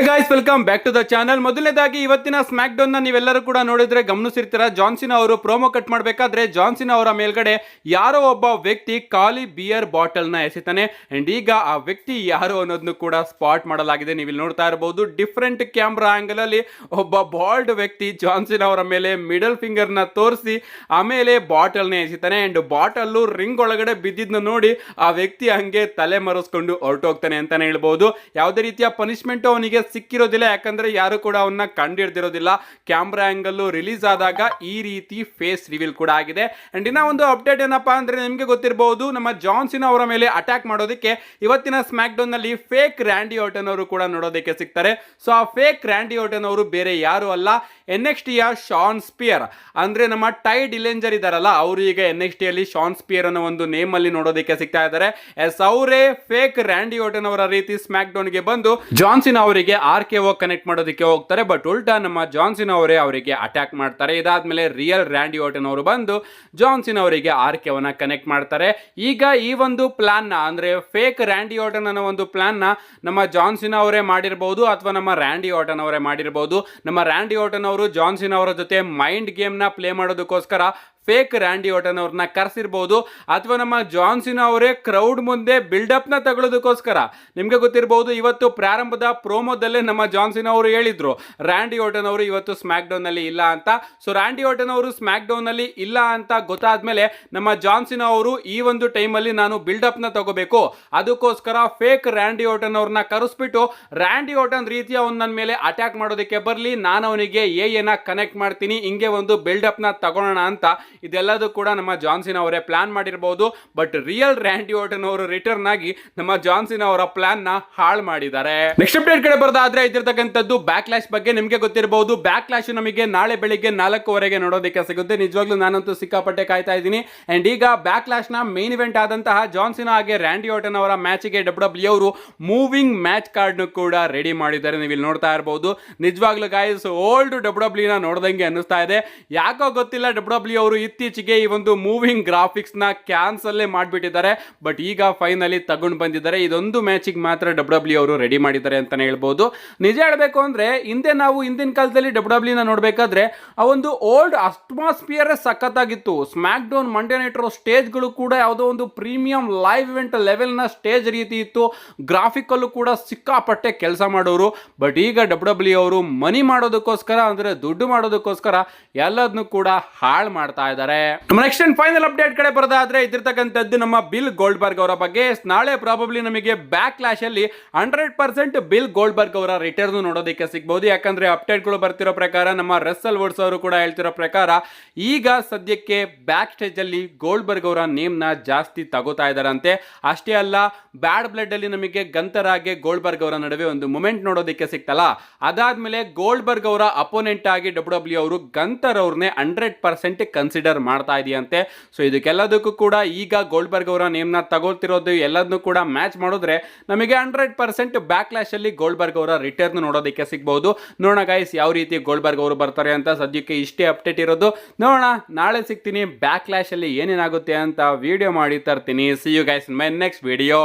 Hey guys, welcome back to the channel. ಮೊದಲನೇದಾಗಿ ಇವತ್ತಿನ smack down ನೀವೆಲ್ಲರೂ ಕೂಡ ನೋಡಿದ್ರೆ ಗಮನಿಸಿರ್ತೀರ. ಜಾನ್ ಸಿನಾ ಅವರು ಪ್ರೋಮೋ ಕಟ್ ಮಾಡಬೇಕಾದ್ರೆ ಜಾನ್ ಸಿನಾ ಅವರ ಮೇಲ್ಗಡೆ ಯಾರೋ ಒಬ್ಬ ವ್ಯಕ್ತಿ ಖಾಲಿ ಬಿಯರ್ ಬಾಟಲ್ ನ ಎಸಿತಾನೆ. ಅಂಡ್ ಈಗ ಆ ವ್ಯಕ್ತಿ ಯಾರು ಅನ್ನೋದನ್ನು ಕೂಡ ಸ್ಪಾಟ್ ಮಾಡಲಾಗಿದೆ. ನೀವು ಇಲ್ಲಿ ನೋಡ್ತಾ ಇರಬಹುದು, ಡಿಫ್ರೆಂಟ್ ಕ್ಯಾಮ್ರಾ ಆಂಗಲ್ ಅಲ್ಲಿ ಒಬ್ಬ ಬಾಲ್ಡ್ ವ್ಯಕ್ತಿ ಜಾನ್ ಸಿನಾ ಅವರ ಮೇಲೆ ಮಿಡಲ್ ಫಿಂಗರ್ ನ ತೋರಿಸಿ ಆಮೇಲೆ ಬಾಟಲ್ ನ ಎಸಿತಾನೆ. ಅಂಡ್ ಬಾಟಲ್ ರಿಂಗ್ ಒಳಗಡೆ ಬಿದ್ದಿದ್ನ ನೋಡಿ ಆ ವ್ಯಕ್ತಿ ಹಂಗೆ ತಲೆ ಮರೆಸ್ಕೊಂಡು ಹೊರಟೋಗ್ತಾನೆ ಅಂತಾನೆ ಹೇಳ್ಬಹುದು. ಯಾವುದೇ ರೀತಿಯ ಪನಿಷ್ಮೆಂಟ್ ಅವನಿಗೆ ಸಿಕ್ಕಿರೋದಿಲ್ಲ, ಯಾಕಂದ್ರೆ ಯಾರು ಕೂಡ ಅವನ್ನ ಕಂಡು ಹಿಡಿದಿರೋದಿಲ್ಲ. ಕ್ಯಾಮ್ರಾ ಆಂಗಲ್ ರಿಲೀಸ್ ಆದಾಗ ಈ ರೀತಿ ಫೇಸ್ ರಿವೀಲ್ ಕೂಡ ಆಗಿದೆ. ಅಂಡ್ ಇನ್ನ ಒಂದು ಅಪ್ಡೇಟ್ ಏನಪ್ಪಾ ಅಂದ್ರೆ, ನಿಮ್ಗೆ ಗೊತ್ತಿರಬಹುದು, ನಮ್ಮ ಜಾನ್ ಸಿನಾ ಅವರ ಮೇಲೆ ಅಟ್ಯಾಕ್ ಮಾಡೋದಕ್ಕೆ ಇವತ್ತಿನ ಸ್ಮ್ಯಾಕ್ ಡೌನ್ ನಲ್ಲಿ ಫೇಕ್ ರ್ಯಾಂಡಿ ಆರ್ಟನ್ ಅವರು ಕೂಡ ನೋಡೋದಕ್ಕೆ ಸಿಗ್ತಾರೆ. ಸೊ ಆ ಫೇಕ್ ರ್ಯಾಂಡಿ ಆರ್ಟನ್ ಅವರು ಬೇರೆ ಯಾರು ಅಲ್ಲ, NXT ಯ ಶಾನ್ ಸ್ಪಿಯರ್. ಅಂದ್ರೆ ನಮ್ಮ ಟೈ ಡಿಲೆಂಜರ್ ಇದಾರಲ್ಲ, ಅವರು ಈಗ NXT ಯಲ್ಲಿ ಶಾನ್ ಸ್ಪಿಯರ್ ಅನ್ನೋ ಒಂದು ನೇಮ್ ಅಲ್ಲಿ ನೋಡೋದಕ್ಕೆ ಸಿಗ್ತಾ ಇದ್ದಾರೆ. ಎಸ್, ಅವರೇ ಫೇಕ್ ರ್ಯಾಂಡಿ ಆರ್ಟನ್ ಅವರ ರೀತಿ ಸ್ಮ್ಯಾಕ್ ಡೌನ್ ಗೆ ಬಂದು ಜಾನ್ ಸಿನಾ ಅವರಿಗೆ RKO ಕನೆಕ್ಟ್ ಮಾಡೋದಕ್ಕೆ ಹೋಗ್ತಾರೆ. ಬಟ್ ಉಲ್ಟಾ ನಮ್ಮ ಜಾನ್ ಸಿನಾ ಅವರೇ ಅವರಿಗೆ ಅಟ್ಯಾಕ್ ಮಾಡ್ತಾರೆ. ಇದಾದ್ಮೇಲೆ ರಿಯಲ್ ರ್ಯಾಂಡಿ ಆರ್ಟನ್ ಅವರು ಬಂದು ಜಾನ್ ಸಿನಾ ಅವರಿಗೆ RKO ನ ಕನೆಕ್ಟ್ ಮಾಡ್ತಾರೆ. ಈಗ ಈ ಒಂದು ಪ್ಲಾನ್ ನ, ಅಂದ್ರೆ ಫೇಕ್ ರ್ಯಾಂಡಿ ಆರ್ಟನ್ ಅನ್ನೋ ಒಂದು ಪ್ಲಾನ್ ನ ನಮ್ಮ ಜಾನ್ ಸಿನಾ ಅವರೇ ಮಾಡಿರಬಹುದು ಅಥವಾ ನಮ್ಮ ರ್ಯಾಂಡಿ ಆರ್ಟನ್ ಅವರೇ ಮಾಡಿರಬಹುದು. ನಮ್ಮ ರ್ಯಾಂಡಿ ಆರ್ಟನ್ ಅವರು ಜಾನ್ ಸಿನಾ ಅವರ ಜೊತೆ ಮೈಂಡ್ ಗೇಮ್ ನ ಪ್ಲೇ ಮಾಡೋದಕ್ಕೋಸ್ಕರ ಫೇಕ್ ರ್ಯಾಂಡಿ ಆರ್ಟನ್ ಅವ್ರನ್ನ ಕರೆಸಿರ್ಬೋದು, ಅಥವಾ ನಮ್ಮ ಜಾನ್ ಸಿನಾ ಅವರೇ ಕ್ರೌಡ್ ಮುಂದೆ ಬಿಲ್ಡಪ್ ನ ತಗೊಳ್ಳೋದಕ್ಕೋಸ್ಕರ. ನಿಮ್ಗೆ ಗೊತ್ತಿರಬಹುದು, ಇವತ್ತು ಪ್ರಾರಂಭದ ಪ್ರೋಮೋದಲ್ಲೇ ನಮ್ಮ ಜಾನ್ ಸಿನಾ ಅವರು ಹೇಳಿದ್ರು ರ್ಯಾಂಡಿ ಆರ್ಟನ್ ಅವರು ಇವತ್ತು ಸ್ಮ್ಯಾಕ್ ಡೌನ್ ನಲ್ಲಿ ಇಲ್ಲ ಅಂತ. ಸೊ ರ್ಯಾಂಡಿ ಆರ್ಟನ್ ಅವರು ಸ್ಮ್ಯಾಕ್ ಡೌನ್ ನಲ್ಲಿ ಇಲ್ಲ ಅಂತ ಗೊತ್ತಾದ್ಮೇಲೆ ನಮ್ಮ ಜಾನ್ ಸಿನಾ ಅವರು ಈ ಒಂದು ಟೈಮ್ ಅಲ್ಲಿ ನಾನು ಬಿಲ್ಡಪ್ ನ ತಗೋಬೇಕು, ಅದಕ್ಕೋಸ್ಕರ ಫೇಕ್ ರ್ಯಾಂಡಿ ಆರ್ಟನ್ ಅವ್ರನ್ನ ಕರೆಸ್ಬಿಟ್ಟು ರ್ಯಾಂಡಿ ಆರ್ಟನ್ ರೀತಿಯ ನನ್ನ ಮೇಲೆ ಅಟ್ಯಾಕ್ ಮಾಡೋದಕ್ಕೆ ಬರ್ಲಿ, ನಾನು ಅವನಿಗೆ ನ ಕನೆಕ್ಟ್ ಮಾಡ್ತೀನಿ, ಹಿಂಗೆ ಒಂದು ಬಿಲ್ಡಪ್ ನ ತಗೋಣ ಅಂತ ಇದೆಲ್ಲದೂ ಕೂಡ ನಮ್ಮ ಜಾನ್ ಸಿನಾ ಅವರೇ ಪ್ಲಾನ್ ಮಾಡಿರಬಹುದು. ಬಟ್ ರಿಯಲ್ ರ್ಯಾಂಡಿ ಆರ್ಟನ್ ಅವರು ರಿಟರ್ನ್ ಆಗಿ ನಮ್ಮ ಜಾನ್ ಸಿನಾ ಅವರ ಪ್ಲಾನ್ ನ ಹಾಳು ಮಾಡಿದ್ದಾರೆ. ನೆಕ್ಸ್ಟ್ ಅಪ್ಡೇಟ್ ಕಡೆ ಬರೋದಾದ್ರೆ, ಇದಿರ್ತಕ್ಕಂಥದ್ದು ಬ್ಯಾಕ್ ಕ್ಲಾಶ್ ಬಗ್ಗೆ. ನಿಮಗೆ ಗೊತ್ತಿರಬಹುದು, ಬ್ಯಾಕ್ ಕ್ಲಾಶ್ ನಮಗೆ ನಾಳೆ ಬೆಳಿಗ್ಗೆ 4:00 ನೋಡೋದಕ್ಕೆ ಸಿಗುತ್ತೆ. ನಿಜವಾಗ್ಲೂ ನಾನಂತೂ ಸಿಕ್ಕಾಪಟ್ಟೆ ಕಾಯ್ತಾ ಇದ್ದೀನಿ. ಅಂಡ್ ಈಗ ಬ್ಯಾಕ್ ಕ್ಲಾಶ್ ನ ಮೇನ್ ಇವೆಂಟ್ ಆದಂತಹ ಜಾನ್ ಸಿನಾ ಹಾಗೆ ರ್ಯಾಂಡಿ ಆರ್ಟನ್ ಅವರ ಮ್ಯಾಚ್ ಗೆ WWE ಅವರು ಮೂವಿಂಗ್ ಮ್ಯಾಚ್ ಕಾರ್ಡ್ ಕೂಡ ರೆಡಿ ಮಾಡಿದ್ದಾರೆ. ನೀವು ಇಲ್ಲಿ ನೋಡ್ತಾ ಇರಬಹುದು. ನಿಜವಾಗ್ಲೂ ಗಾಯ್ಸ್, ಓಲ್ಡ್ WWE ನ ನೋಡ್ದಂಗೆ ಅನ್ನಿಸ್ತಾ ಇದೆ. ಯಾಕೋ ಗೊತ್ತಿಲ್ಲ, WWE ಅವರು ಇತ್ತೀಚೆಗೆ ಈ ಒಂದು ಮೂವಿಂಗ್ ಗ್ರಾಫಿಕ್ಸ್ ನ ಕ್ಯಾನ್ಸಲ್ ಮಾಡಿಬಿಟ್ಟಿದ್ದಾರೆ. ಬಟ್ ಈಗ ಫೈನಲಿ ತಗೊಂಡು ಬಂದಿದ್ದಾರೆ. ಇದೊಂದು ಮ್ಯಾಚಿಗೆ ಮಾತ್ರ WWE ಅವರು ರೆಡಿ ಮಾಡಿದ್ದಾರೆ ಅಂತಾನೆ ಹೇಳ್ಬೋದು. ನಿಜ ಹೇಳಬೇಕು ಅಂದ್ರೆ, ಹಿಂದಿನ ಕಾಲದಲ್ಲಿ WWE ನ ನೋಡ್ಬೇಕಾದ್ರೆ ಆ ಒಂದು ಓಲ್ಡ್ ಅಟ್ಮಾಸ್ಫಿಯರ್ ಸಖತ್ತಾಗಿತ್ತು. SmackDown, Monday night Raw ಸ್ಟೇಜ್ಗಳು ಕೂಡ ಯಾವುದೋ ಒಂದು ಪ್ರೀಮಿಯಂ ಲೈವ್ ಇವೆಂಟ್ ಲೆವೆಲ್ ನ ಸ್ಟೇಜ್ ರೀತಿ ಇತ್ತು. ಗ್ರಾಫಿಕ್ ಅಲ್ಲೂ ಕೂಡ ಸಿಕ್ಕಾಪಟ್ಟೆ ಕೆಲಸ ಮಾಡೋರು. ಬಟ್ ಈಗ WWE ಅವರು ಮನಿ ಮಾಡೋದಕ್ಕೋಸ್ಕರ, ಅಂದ್ರೆ ದುಡ್ಡು ಮಾಡೋದಕ್ಕೋಸ್ಕರ ಎಲ್ಲದನ್ನು ಕೂಡ ಹಾಳು ಮಾಡ್ತಾ ಇದ್ದಾರೆ. ನೆಕ್ಸ್ಟ್ ಅಂಡ್ ಫೈನಲ್ ಅಪ್ಡೇಟ್ ಕಡೆ ಬರೋದಾದ್ರೆ, ಇದಿರ್ತಕ್ಕಂಥದ್ದು ನಮ್ಮ ಬಿಲ್ ಗೋಲ್ಡ್ಬರ್ಗ್ ಅವರ ಬಗ್ಗೆ. ನಾಳೆ ಪ್ರಾಬಬ್ಲಿ ನಮಗೆ ಬ್ಯಾಕ್ ಕ್ಲಾಶ್ ಅಲ್ಲಿ 100% ಬಿಲ್ ಗೋಲ್ಡ್ಬರ್ಗ್ ಅವರ ರಿಟರ್ನ್ ನೋಡೋದಕ್ಕೆ ಸಿಗಬಹುದು. ಯಾಕಂದ್ರೆ ಅಪ್ಡೇಟ್ ಗಳು ಬರ್ತಿರೋ ಪ್ರಕಾರ, ನಮ್ಮ ರಸಲ್ ವುಡ್ಸ್ ಅವರು ಕೂಡ ಹೇಳ್ತಿರೋ ಪ್ರಕಾರ, ಈಗ ಸದ್ಯಕ್ಕೆ ಬ್ಯಾಕ್ ಸ್ಟೇಜ್ ಅಲ್ಲಿ ಗೋಲ್ಡ್ಬರ್ಗ್ ಅವರ ನೇಮ್ ನ ಜಾಸ್ತಿ ತಗೋತಾ ಇದಾರಂತೆ. ಅಷ್ಟೇ ಅಲ್ಲ, ಬ್ಯಾಡ್ ಬ್ಲಡ್ ಅಲ್ಲಿ ನಮಗೆ ಗಂತರ್ ಹಾಗೆ ಗೋಲ್ಡ್ಬರ್ಗ್ ಅವರ ನಡುವೆ ಒಂದು ಮೂಮೆಂಟ್ ನೋಡೋದಕ್ಕೆ ಸಿಕ್ತಲ್ಲ, ಅದಾದ್ಮೇಲೆ ಗೋಲ್ಡ್ಬರ್ಗ್ ಅವರ ಅಪೋನೆಂಟ್ ಆಗಿ WWE ಅವರು ಗಂತರ್ ಅವ್ರನ್ನೇ 100% ಕನ್ಸಿಡರ್ ಮಾಡ್ತಾ ಇದೆಯಂತೆ. ಸೊ ಇದಕ್ಕೆಲ್ಲದಕ್ಕೂ ಕೂಡ ಈಗ ಗೋಲ್ಡ್ಬರ್ಗ್ ಅವರ ನೇಮ್ ನ ತಗೊಳ್ತಿರೋದು ಎಲ್ಲದನ್ನು ಕೂಡ ಮ್ಯಾಚ್ ಮಾಡಿದ್ರೆ ನಮಗೆ 100% ಬ್ಯಾಕ್ ಕ್ಲಾಶ್ ಅಲ್ಲಿ ಗೋಲ್ಡ್ಬರ್ಗ್ ಅವರ ರಿಟರ್ನ್ ನೋಡೋದಕ್ಕೆ ಸಿಗಬಹುದು. ನೋಡೋಣ ಗೈಸ್, ಯಾವ ರೀತಿ ಗೋಲ್ಡ್ಬರ್ಗ್ ಅವರು ಬರ್ತಾರೆ ಅಂತ. ಸದ್ಯಕ್ಕೆ ಇಷ್ಟೇ ಅಪ್ಡೇಟ್ ಇರೋದು. ನೋಡೋಣ, ನಾಳೆ ಸಿಗ್ತೀನಿ. ಬ್ಯಾಕ್ ಕ್ಲಾಶ್ ಅಲ್ಲಿ ಏನೇನಾಗುತ್ತೆ ಅಂತ ವಿಡಿಯೋ ಮಾಡಿ ತರ್ತೀನಿ. See you guys in my next video.